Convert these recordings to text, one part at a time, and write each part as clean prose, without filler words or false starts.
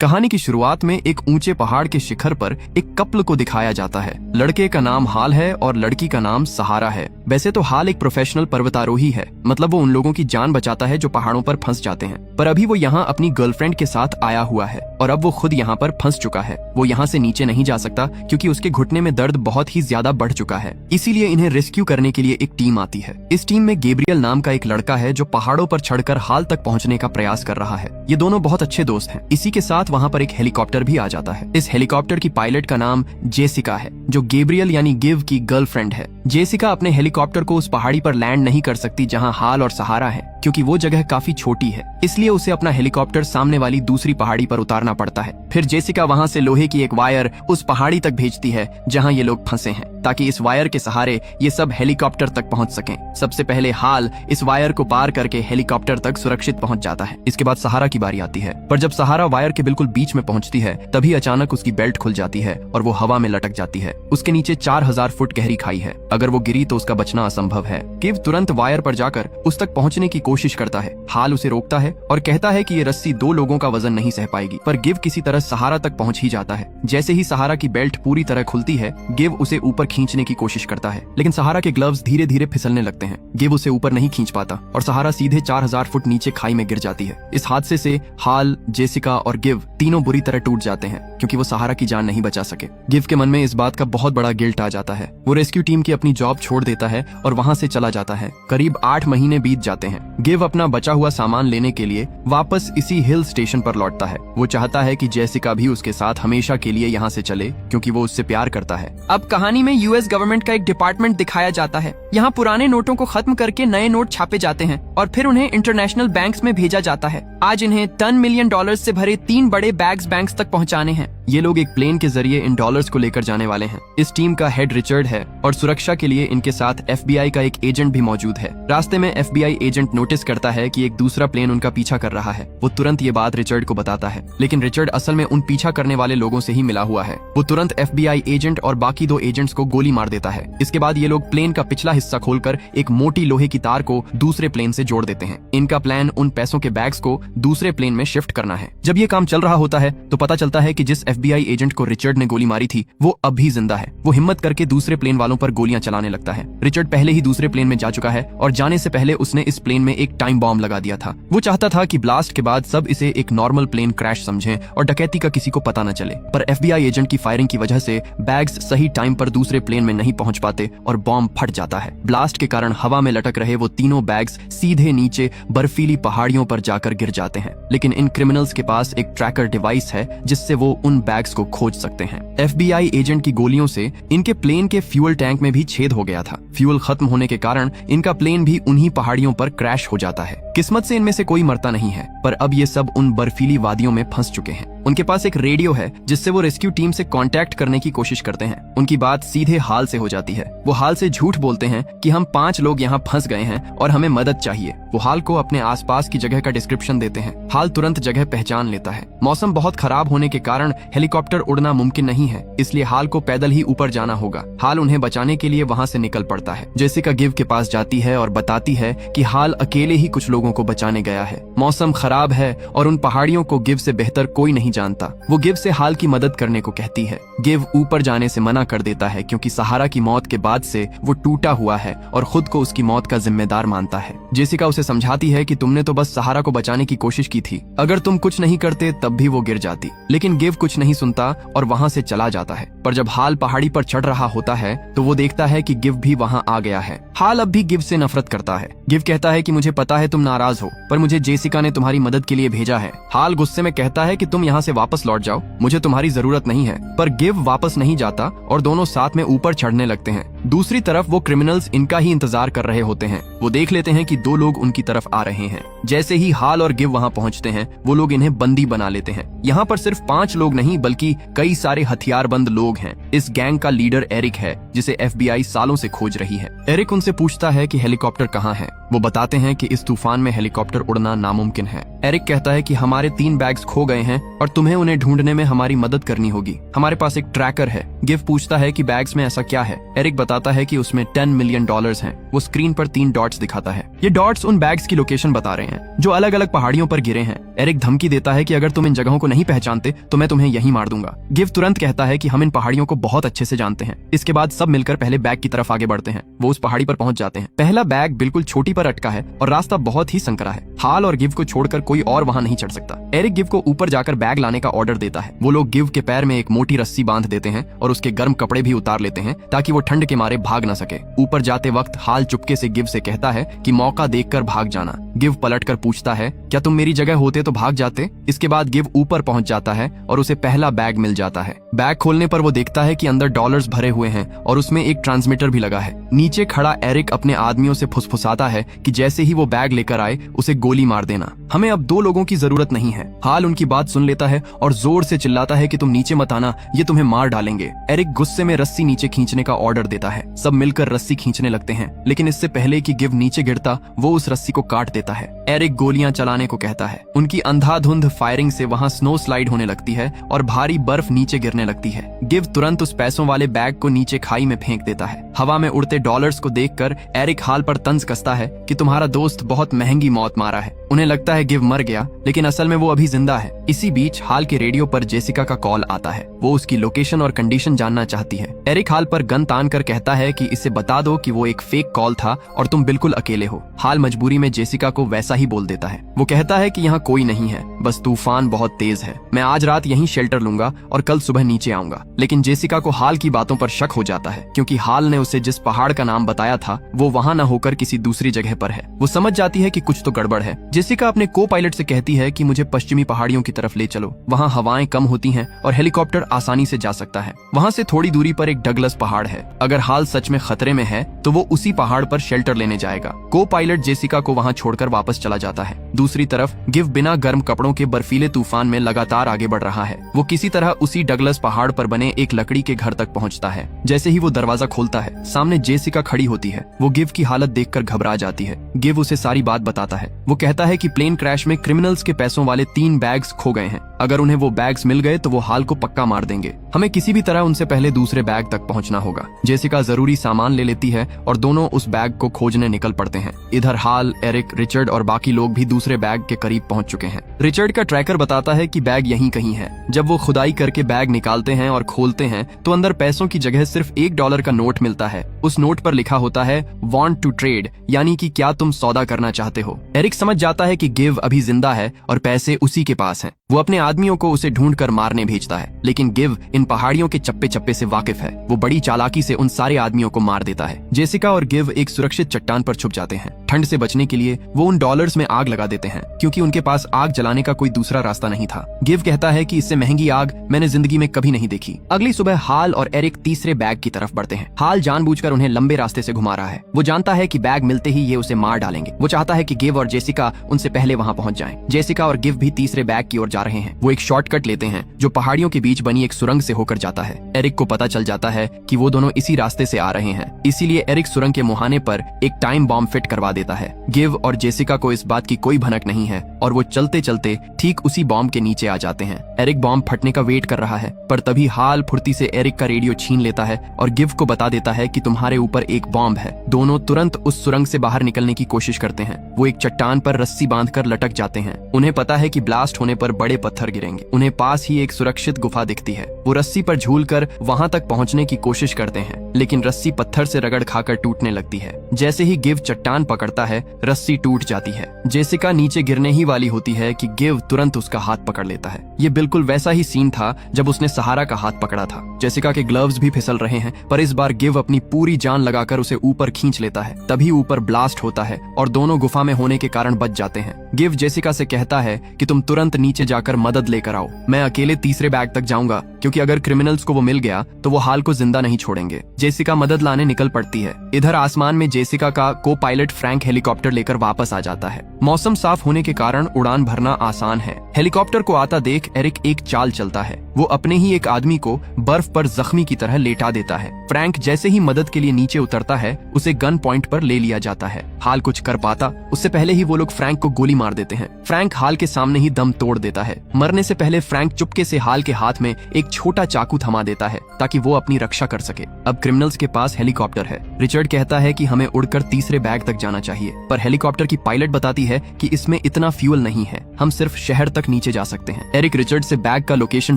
कहानी की शुरुआत में एक ऊंचे पहाड़ के शिखर पर एक कपल को दिखाया जाता है। लड़के का नाम हाल है और लड़की का नाम सहारा है। वैसे तो हाल एक प्रोफेशनल पर्वतारोही है, मतलब वो उन लोगों की जान बचाता है जो पहाड़ों पर फंस जाते हैं। पर अभी वो यहाँ अपनी गर्लफ्रेंड के साथ आया हुआ है और अब वो खुद यहाँ पर फंस चुका है। वो यहाँ से नीचे नहीं जा सकता क्योंकि उसके घुटने में दर्द बहुत ही ज्यादा बढ़ चुका है। इसीलिए इन्हें रेस्क्यू करने के लिए एक टीम आती है। इस टीम में गैब्रियल नाम का एक लड़का है जो पहाड़ों पर चढ़कर हाल तक पहुँचने का प्रयास कर रहा है। ये दोनों बहुत अच्छे दोस्त हैं। इसी के साथ वहाँ पर एक हेलीकॉप्टर भी आ जाता है। इस हेलीकॉप्टर की पायलट का नाम जेसिका है जो गैब्रियल यानी गिव की गर्लफ्रेंड है। जेसिका अपने हेलीकॉप्टर को उस पहाड़ी पर लैंड नहीं कर सकती जहाँ हाल और सहारा है, क्योंकि वो जगह काफी छोटी है। इसलिए उसे अपना हेलीकॉप्टर सामने वाली दूसरी पहाड़ी पर उतारना पड़ता है। फिर जेसिका वहाँ से लोहे की एक वायर उस पहाड़ी तक भेजती है जहाँ ये लोग फंसे हैं, ताकि इस वायर के सहारे ये सब हेलीकॉप्टर तक पहुँच सकें। सबसे पहले हाल इस वायर को पार करके हेलीकॉप्टर तक सुरक्षित पहुँच जाता है। इसके बाद सहारा की बारी आती है, पर जब सहारा वायर के बिल्कुल बीच में पहुँचती है तभी अचानक उसकी बेल्ट खुल जाती है और वो हवा में लटक जाती है। उसके नीचे 4000 फुट गहरी खाई है। अगर वो गिरी तो उसका बचना असंभव है। गिव तुरंत वायर पर जाकर उस तक पहुँचने की कोशिश करता है। हाल उसे रोकता है और कहता है कि ये रस्सी 2 लोगों का वजन नहीं सह पाएगी, पर गिव किसी तरह सहारा तक पहुंच ही जाता है। जैसे ही सहारा की बेल्ट पूरी तरह खुलती है, गिव उसे ऊपर खींचने की कोशिश करता है, लेकिन सहारा के ग्लव्स धीरे धीरे फिसलने लगते हैं। गिव उसे ऊपर नहीं खींच पाता और सहारा सीधे 4000 फुट नीचे खाई में गिर जाती है। इस हादसे से हाल, जेसिका और गिव तीनों बुरी तरह टूट जाते हैं क्योंकि वो सहारा की जान नहीं बचा सके। गिव के मन में इस बात का बहुत बड़ा गिल्ट आ जाता है। वो रेस्क्यू टीम की अपनी जॉब छोड़ देता है और वहाँ से चला जाता है। करीब 8 महीने बीत जाते हैं। गिव अपना बचा हुआ सामान लेने के लिए वापस इसी हिल स्टेशन पर लौटता है। वो चाहता है कि जेसिका भी उसके साथ हमेशा के लिए यहाँ से चले क्योंकि वो उससे प्यार करता है। अब कहानी में यूएस गवर्नमेंट का एक डिपार्टमेंट दिखाया जाता है। यहाँ पुराने नोटों को खत्म करके नए नोट छापे जाते हैं और फिर उन्हें इंटरनेशनल बैंक्स में भेजा जाता है। आज इन्हें $10 मिलियन से भरे 3 बड़े बैग्स बैंक्स तक पहुँचाने हैं। ये लोग एक प्लेन के जरिए इन डॉलर्स को लेकर जाने वाले हैं। इस टीम का हेड रिचर्ड है और सुरक्षा के लिए इनके साथ FBI का एक एजेंट भी मौजूद है। रास्ते में FBI एजेंट नोटिस करता है कि एक दूसरा प्लेन उनका पीछा कर रहा है। वो तुरंत ये बात रिचर्ड को बताता है, लेकिन रिचर्ड असल में उन पीछा करने वाले लोगों से ही मिला हुआ है। वो तुरंत FBI एजेंट और बाकी 2 एजेंट्स को गोली मार देता है। इसके बाद ये लोग प्लेन का पिछला हिस्सा खोलकर एक मोटी लोहे की तार को दूसरे प्लेन से जोड़ देते हैं। इनका प्लान उन पैसों के बैग्स को दूसरे प्लेन में शिफ्ट करना है। जब ये काम चल रहा होता है तो पता चलता है कि जिस FBI एजेंट को रिचर्ड ने गोली मारी थी वो अब भी जिंदा है। वो हिम्मत करके दूसरे प्लेन वालों पर गोलियां चलाने लगता है। रिचर्ड पहले ही दूसरे प्लेन में जा चुका है और जाने से पहले उसने इस प्लेन में एक टाइम बॉम्ब लगा दिया था। वो चाहता था कि ब्लास्ट के बाद सब इसे एक नॉर्मल प्लेन क्रैश समझें और डकैती का किसी को पता न चले। पर FBI एजेंट की फायरिंग की वजह से बैग्स सही टाइम पर दूसरे प्लेन में नहीं पहुंच पाते और बॉम्ब फट जाता है। ब्लास्ट के कारण हवा में लटक रहे वो तीनों बैग्स सीधे नीचे बर्फीली पहाड़ियों पर जाकर गिर जाते हैं। लेकिन इन क्रिमिनल्स के पास एक ट्रैकर डिवाइस है जिससे वो उन बैग्स को खोज सकते हैं। FBI एजेंट की गोलियों से इनके प्लेन के फ्यूल टैंक में भी छेद हो गया था। फ्यूल खत्म होने के कारण इनका प्लेन भी उन्हीं पहाड़ियों पर क्रैश हो जाता है। किस्मत से इनमें से कोई मरता नहीं है, पर अब ये सब उन बर्फीली वादियों में फंस चुके हैं। उनके पास एक रेडियो है जिससे वो रेस्क्यू टीम से कांटेक्ट करने की कोशिश करते हैं। उनकी बात सीधे हाल से हो जाती है। वो हाल से झूठ बोलते हैं कि हम 5 लोग यहाँ फंस गए हैं और हमें मदद चाहिए। वो हाल को अपने आसपास की जगह का डिस्क्रिप्शन देते हैं। हाल तुरंत जगह पहचान लेता है। मौसम बहुत खराब होने के कारण हेलीकॉप्टर उड़ना मुमकिन नहीं है, इसलिए हाल को पैदल ही ऊपर जाना होगा। हाल उन्हें बचाने के लिए वहाँ से निकल पड़ता है। जेसिका गिव के पास जाती है और बताती है कि हाल अकेले ही कुछ लोगों को बचाने गया है। मौसम खराब है और उन पहाड़ियों को गिव से बेहतर कोई नहीं जानता। वो गिव से हाल की मदद करने को कहती है। गिव ऊपर जाने से मना कर देता है क्योंकि सहारा की मौत के बाद से वो टूटा हुआ है और खुद को उसकी मौत का जिम्मेदार मानता है। जेसिका उसे समझाती है कि तुमने तो बस सहारा को बचाने की कोशिश की थी, अगर तुम कुछ नहीं करते तब भी वो गिर जाती। लेकिन गिव कुछ नहीं सुनता और वहाँ से चला जाता है। पर जब हाल पहाड़ी पर चढ़ रहा होता है तो वो देखता है कि गिव भी वहाँ आ गया है। हाल अब भी गिव से नफरत करता है। गिव कहता है कि मुझे पता है तुम नाराज हो, पर मुझे जेसिका ने तुम्हारी मदद के लिए भेजा है। हाल गुस्से में कहता है कि तुम यहाँ से वापस लौट जाओ, मुझे तुम्हारी जरूरत नहीं है। पर गिव वापस नहीं जाता और दोनों साथ में ऊपर चढ़ने लगते हैं। दूसरी तरफ वो क्रिमिनल्स इनका ही इंतजार कर रहे होते हैं। वो देख लेते हैं कि 2 लोग उनकी तरफ आ रहे हैं। जैसे ही हाल और गिव वहाँ पहुँचते हैं वो लोग इन्हें बंदी बना लेते हैं। यहाँ पर सिर्फ 5 लोग नहीं बल्कि कई सारे हथियारबंद लोग हैं। इस गैंग का लीडर एरिक है, जिसे FBI सालों से खोज रही है। एरिक उनसे पूछता है कि हेलीकॉप्टर कहाँ है। वो बताते हैं कि इस तूफान में हेलीकॉप्टर उड़ना नामुमकिन है। एरिक कहता है कि हमारे 3 बैग्स खो गए हैं और तुम्हें उन्हें ढूंढने में हमारी मदद करनी होगी। हमारे पास एक ट्रैकर है। गिव पूछता है कि बैग्स में ऐसा क्या है। एरिक बताता है कि उसमें $10 मिलियन हैं। वो स्क्रीन पर 3 डॉट्स दिखाता है। ये डॉट्स उन बैग्स की लोकेशन बता रहे हैं जो अलग अलग पहाड़ियों पर गिरे हैं। एरिक धमकी देता है कि अगर तुम इन जगहों को नहीं पहचानते तो मैं तुम्हें यहीं मार दूंगा। गिव तुरंत कहता है कि हम इन पहाड़ियों को बहुत अच्छे से जानते हैं। इसके बाद सब मिलकर पहले बैग की तरफ आगे बढ़ते हैं। वो उस पहाड़ी पर पहुंच जाते हैं। पहला बैग बिल्कुल छोटी पर अटका है और रास्ता बहुत ही संकरा है। हाल और गिव को छोड़कर कोई और वहां नहीं चढ़ सकता। एरिक गिव को ऊपर जाकर बैग लाने का ऑर्डर देता है। वो लोग गिव के पैर में एक मोटी रस्सी बांध देते हैं और उसके गर्म कपड़े भी उतार लेते हैं ताकि वो ठंड के मारे भाग न सके। ऊपर जाते वक्त हाल चुपके से गिव से कहता है कि मौका देखकर भाग जाना। गिव पलटकर पूछता है, क्या तुम मेरी जगह होते तो भाग जाते? इसके बाद गिव ऊपर पहुंच जाता है और उसे पहला बैग मिल जाता है। बैग खोलने पर वो देखता है कि अंदर डॉलर्स भरे हुए हैं और उसमें एक ट्रांसमीटर भी लगा है। नीचे खड़ा एरिक अपने आदमियों से फुसफुसाता है कि जैसे ही वो बैग लेकर आए उसे गोली मार देना। हमें अब 2 लोगों की जरूरत नहीं है। हाल उनकी बात सुन लेता है और जोर से चिल्लाता है कि तुम नीचे मत आना, ये तुम्हें मार डालेंगे। एरिक गुस्से में रस्सी नीचे खींचने का ऑर्डर देता है। सब मिलकर रस्सी खींचने लगते हैं, लेकिन इससे पहले कि गिव नीचे गिरता वो उस रस्सी को काट देता है। एरिक गोलियां चलाने को कहता है। उनकी अंधाधुंध फायरिंग से वहां स्नो स्लाइड होने लगती है और भारी बर्फ नीचे गिरने लगती है। गिव तुरंत उस पैसों वाले बैग को नीचे खाई में फेंक देता है। हवा में उड़ते डॉलर्स को देखकर एरिक हाल पर तंज कसता है कि तुम्हारा दोस्त बहुत महंगी मौत मारा है। उन्हें लगता है गिव मर गया, लेकिन असल में वो अभी जिंदा है। इसी बीच हाल के रेडियो पर जेसिका का कॉल आता है। वो उसकी लोकेशन और कंडीशन जानना चाहती है। एरिक हाल पर गन तान कर कहता है कि इसे बता दो कि वो एक फेक कॉल था और तुम बिल्कुल अकेले हो। हाल मजबूरी में जेसिका को वैसा ही बोल देता है। वो कहता है कि यहाँ कोई नहीं है, बस तूफान बहुत तेज है। मैं आज रात यहीं शेल्टर लूंगा और कल सुबह नीचे आऊंगा। लेकिन जेसिका को हाल की बातों पर शक हो जाता है, क्योंकि हाल ने उसे जिस पहाड़ का नाम बताया था वो वहाँ न होकर किसी दूसरी जगह पर है। वो समझ जाती है कि कुछ तो गड़बड़ है। जेसिका अपने को पायलट से कहती है कि मुझे पश्चिमी पहाड़ियों की तरफ ले चलो। वहाँ हवाएं कम होती हैं और हेलीकॉप्टर आसानी से जा सकता है। वहाँ से थोड़ी दूरी पर एक डगलस पहाड़ है। अगर हाल सच में खतरे में है तो वो उसी पहाड़ पर शेल्टर लेने जाएगा। को पायलट जेसिका को वहाँ छोड़कर वापस चला जाता है। दूसरी तरफ गिव बिना गर्म कपड़ों के बर्फीले तूफान में लगातार आगे बढ़ रहा है। वो किसी तरह उसी डगलस पहाड़ पर बने एक लकड़ी के घर तक पहुँचता है। जैसे ही वो दरवाजा खोलता है, सामने जेसिका खड़ी होती है। वो गिव की हालत देखकर घबरा जाती है। गिव उसे सारी बात बताता है। वो कहता है कि प्लेन क्रैश में क्रिमिनल्स के पैसों वाले 3 बैग्स खो गए हैं। अगर उन्हें वो बैग्स मिल गए तो वो हाल को पक्का मार देंगे। हमें किसी भी तरह उनसे पहले दूसरे बैग तक पहुंचना होगा। जेसिका जरूरी सामान ले लेती है और दोनों उस बैग को खोजने निकल पड़ते हैं। इधर हाल, एरिक, रिचर्ड और बाकी लोग भी दूसरे बैग के करीब पहुंच चुके हैं। रिचर्ड का ट्रैकर बताता है कि बैग यहीं कहीं है। जब वो खुदाई करके बैग निकालते हैं और खोलते हैं तो अंदर पैसों की जगह सिर्फ $1 का नोट मिलता है। उस नोट पर लिखा होता है वांट टू ट्रेड, यानी कि क्या तुम सौदा करना चाहते हो। एरिक समझ जाता है कि गिव अभी जिंदा है और पैसे उसी के पास हैं। वो अपने आदमियों को उसे ढूंढकर मारने भेजता है, लेकिन गिव इन पहाड़ियों के चप्पे चप्पे से वाकिफ है। वो बड़ी चालाकी से उन सारे आदमियों को मार देता है। जेसिका और गिव एक सुरक्षित चट्टान पर छुप जाते हैं। ठंड से बचने के लिए वो उन डॉलर्स में आग लगा देते हैं, क्योंकि उनके पास आग जलाने का कोई दूसरा रास्ता नहीं था। गिव कहता है कि इससे महंगी आग मैंने जिंदगी में कभी नहीं देखी। अगली सुबह हाल और एरिक तीसरे बैग की तरफ बढ़ते हैं। हाल जानबूझकर उन्हें लंबे रास्ते से घुमा रहा है। वो जानता है कि बैग मिलते ही ये उसे मार डालेंगे। वो चाहता है कि गिव और जेसिका उनसे पहले वहां पहुंच जाएं। जेसिका और गिव भी तीसरे बैग की ओर जा रहे हैं। वो एक शॉर्टकट लेते हैं जो पहाड़ियों के बीच बनी एक सुरंग से होकर जाता है। एरिक को पता चल जाता है कि वो दोनों इसी रास्ते से आ रहे हैं, इसीलिए एरिक सुरंग के मुहाने पर एक टाइम बॉम्ब फिट करवा देता है। गिव और जेसिका को इस बात की कोई भनक नहीं है और वो चलते चलते ठीक उसी बॉम्ब के नीचे आ जाते हैं। एरिक बॉम्ब फटने का वेट कर रहा है, पर तभी हाल फुर्ती से एरिक का रेडियो छीन लेता है और गिव को बता देता है कि तुम्हारे ऊपर एक बॉम्ब है। दोनों तुरंत उस सुरंग से बाहर निकलने की कोशिश करते हैं। वो एक चट्टान पर रस्सी बांधकर लटक जाते हैं। उन्हें पता है कि ब्लास्ट होने पर बड़े पत्थर गिरेंगे। उन्हें पास ही एक सुरक्षित गुफा दिखती है। वो रस्सी पर झूलकर वहां तक पहुंचने की कोशिश करते हैं, लेकिन रस्सी पत्थर से रगड़ खाकर टूटने लगती है। जैसे ही गिव चट्टान पकड़ता है, रस्सी टूट जाती है। जेसिका नीचे गिरने ही वाली होती है कि गिव तुरंत उसका हाथ पकड़ लेता है। ये बिल्कुल वैसा ही सीन था जब उसने सहारा का हाथ पकड़ा था। जेसिका के ग्लव्स भी फिसल रहे हैं, पर इस बार गिव अपनी पूरी जान लगाकर उसे ऊपर खींच लेता है। तभी ऊपर ब्लास्ट होता है और दोनों गुफा में होने के कारण बच जाते हैं। गिव जेसिका से कहता है कि तुम तुरंत नीचे जाकर मदद लेकर आओ। मैं अकेले तीसरे बैग तक जाऊंगा क्योंकि अगर क्रिमिनल्स को वो मिल गया तो वो हाल को जिंदा नहीं छोड़ेंगे। जेसिका मदद लाने निकल पड़ती है। इधर आसमान में जेसिका का को पायलट फ्रैंक हेलीकॉप्टर लेकर वापस आ जाता है। मौसम साफ होने के कारण उड़ान भरना आसान है। हेलीकॉप्टर को आता देख एरिक एक चाल चलता है। वो अपने ही एक आदमी को बर्फ पर जख्मी की तरह लेटा देता है। फ्रैंक जैसे ही मदद के लिए नीचे उतरता है उसे गन पॉइंट पर ले लिया जाता है। हाल कुछ कर पाता उससे पहले ही वो लोग फ्रैंक को गोली मार देते हैं। फ्रैंक हाल के सामने ही दम तोड़ देता है। मरने से पहले फ्रैंक चुपके से हाल के हाथ में एक छोटा चाकू थमा देता है ताकि वो अपनी रक्षा कर सके। अब क्रिमिनल्स के पास हेलीकॉप्टर है। रिचर्ड कहता है कि हमें उड़कर तीसरे बैग तक जाना चाहिए, पर हेलीकॉप्टर की पायलट बताती है कि इसमें इतना फ्यूल नहीं है, हम सिर्फ शहर तक नीचे जा सकते हैं। एरिक रिचर्ड से बैग का लोकेशन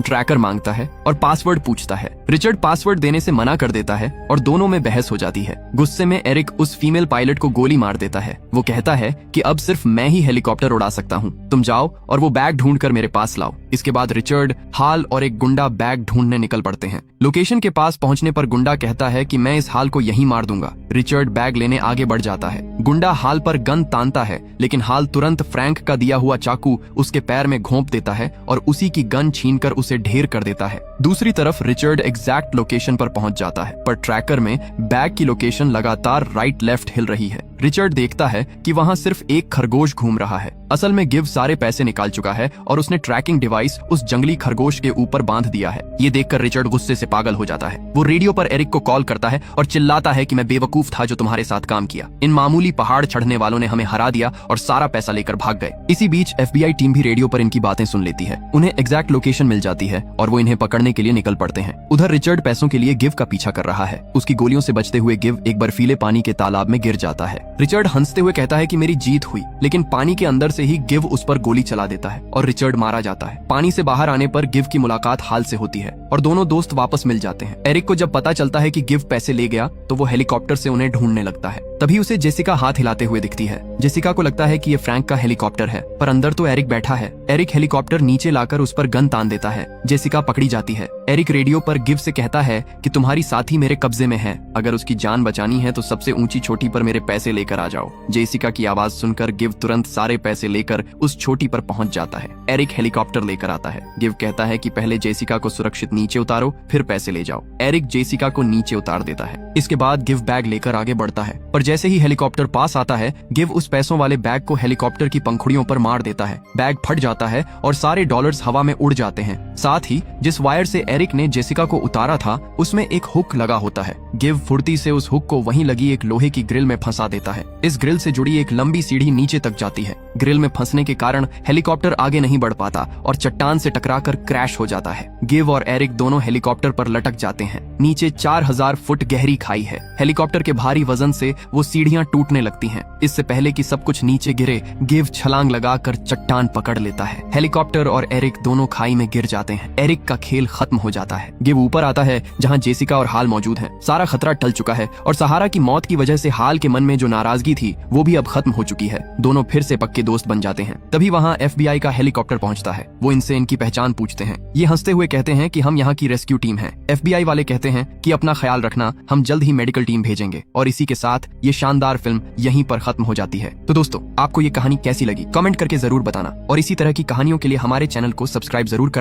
ट्रैकर मांगता है और पासवर्ड पूछता है। रिचर्ड पासवर्ड देने से मना कर देता है और दोनों में बहस हो जाती है। गुस्से में एरिक उस फीमेल पायलट को गोली मार देता है। वो कहता है कि अब सिर्फ मैं ही हेलीकॉप्टर उड़ा सकता हूँ, तुम जाओ और वो बैग ढूंढकर मेरे पास लाओ। इसके बाद रिचर्ड, हाल और एक गुंडा बैग ढूंढने निकल पड़ते हैं। लोकेशन के पास पहुंचने पर गुंडा कहता है कि मैं इस हाल को यहीं मार दूंगा। रिचर्ड बैग लेने आगे बढ़ जाता है। गुंडा हाल पर गन तानता है, लेकिन हाल तुरंत फ्रैंक का दिया हुआ चाकू उसके पैर में घोंप देता है और उसी की गन छीनकर उसे ढेर कर देता है। दूसरी तरफ रिचर्ड एग्जैक्ट लोकेशन पर पहुंच जाता है, पर ट्रैकर में बैग की लोकेशन लगातार राइट लेफ्ट हिल रही है। रिचर्ड देखता है कि वहां सिर्फ एक खरगोश घूम रहा है। असल में गिव सारे पैसे निकाल चुका है और उसने ट्रैकिंग डिवाइस उस जंगली खरगोश के ऊपर बांध दिया है। ये देखकर रिचर्ड गुस्से से पागल हो जाता है। वो रेडियो पर एरिक को कॉल करता है और चिल्लाता है कि मैं बेवकूफ था जो तुम्हारे साथ काम किया। इन मामूली पहाड़ चढ़ने वालों ने हमें हरा दिया और सारा पैसा लेकर भाग गए। इसी बीच FBI टीम भी रेडियो पर इनकी बातें सुन लेती है। उन्हें एग्जैक्ट लोकेशन मिल जाती है और वो इन्हें पकड़ने के लिए निकल पड़ते हैं। उधर रिचर्ड पैसों के लिए गिव का पीछा कर रहा है। उसकी गोलियों से बचते हुए गिव एक बर्फीले पानी के तालाब में गिर जाता है। रिचर्ड हंसते हुए कहता है कि मेरी जीत हुई, लेकिन पानी के अंदर से ही गिव उस पर गोली चला देता है और रिचर्ड मारा जाता है। पानी से बाहर आने पर गिव की मुलाकात हाल से होती है और दोनों दोस्त वापस मिल जाते हैं। एरिक को जब पता चलता है कि गिव पैसे ले गया तो वो हेलीकॉप्टर से उन्हें ढूंढने लगता है। तभी उसे जेसिका हाथ हिलाते हुए दिखती है। जेसिका को लगता है कि ये फ्रैंक का हेलीकॉप्टर है, पर अंदर तो एरिक बैठा है। एरिक हेलीकॉप्टर नीचे लाकर उस पर गन तान देता है। जेसिका पकड़ी जाती है। एरिक रेडियो पर गिव से कहता है कि तुम्हारी साथी मेरे कब्जे में है, अगर उसकी जान बचानी है तो सबसे ऊंची चोटी पर मेरे पैसे लेकर आ जाओ। जेसिका की आवाज सुनकर गिव तुरंत सारे पैसे लेकर उस चोटी पर पहुंच जाता है। एरिक हेलीकॉप्टर लेकर आता है। गिव कहता है कि पहले जेसिका को सुरक्षित नीचे उतारो, फिर पैसे ले जाओ। एरिक जेसिका को नीचे उतार देता है। इसके बाद गिव बैग लेकर आगे बढ़ता है, पर जैसे ही हेलीकॉप्टर पास आता है गिव उस पैसों वाले बैग को हेलीकॉप्टर की पंखुड़ियों पर मार देता है। बैग फट जाता है और सारे डॉलर्स हवा में उड़ जाते हैं। साथ ही जिस वायर से एरिक ने जेसिका को उतारा था उसमें एक हुक लगा होता है। गिव फुर्ती से उस हुक को वहीं लगी एक लोहे की ग्रिल में फंसा देता है। इस ग्रिल से जुड़ी एक लंबी सीढ़ी नीचे तक जाती है। ग्रिल में फंसने के कारण हेलीकॉप्टर आगे नहीं बढ़ पाता और चट्टान से टकराकर क्रैश हो जाता है। गिव और एरिक दोनों हेलीकॉप्टर पर लटक जाते हैं। नीचे 4000 फुट गहरी खाई है। हेलीकॉप्टर के भारी वजन से वो सीढ़ियां टूटने लगती हैं। इससे पहले कि सब कुछ नीचे गिरे गिव छलांग लगाकर चट्टान पकड़ लेता है। हेलीकॉप्टर और एरिक दोनों खाई में गिर जाते हैं। एरिक का खेल खत्म हो जाता है। गिव ऊपर आता है जहां जेसिका और हाल मौजूद हैं। सारा खतरा टल चुका है और सहारा की मौत की वजह से हाल के मन में जो नाराजगी थी वो भी अब खत्म हो चुकी है। दोनों फिर से पक्के दोस्त बन जाते हैं। तभी वहां FBI का हेलीकॉप्टर पहुंचता है। वो इनसे इनकी पहचान पूछते हैं। ये हंसते हुए कहते हैं कि हम यहाँ की रेस्क्यू टीम हैं। FBI वाले कहते हैं कि अपना ख्याल रखना, हम जल्द ही मेडिकल टीम भेजेंगे। और इसी के साथ ये शानदार फिल्म यहीं पर खत्म हो जाती है। तो दोस्तों, आपको ये कहानी कैसी लगी कमेंट करके जरूर बताना और इसी तरह की कहानियों के लिए हमारे चैनल को सब्सक्राइब जरूर कर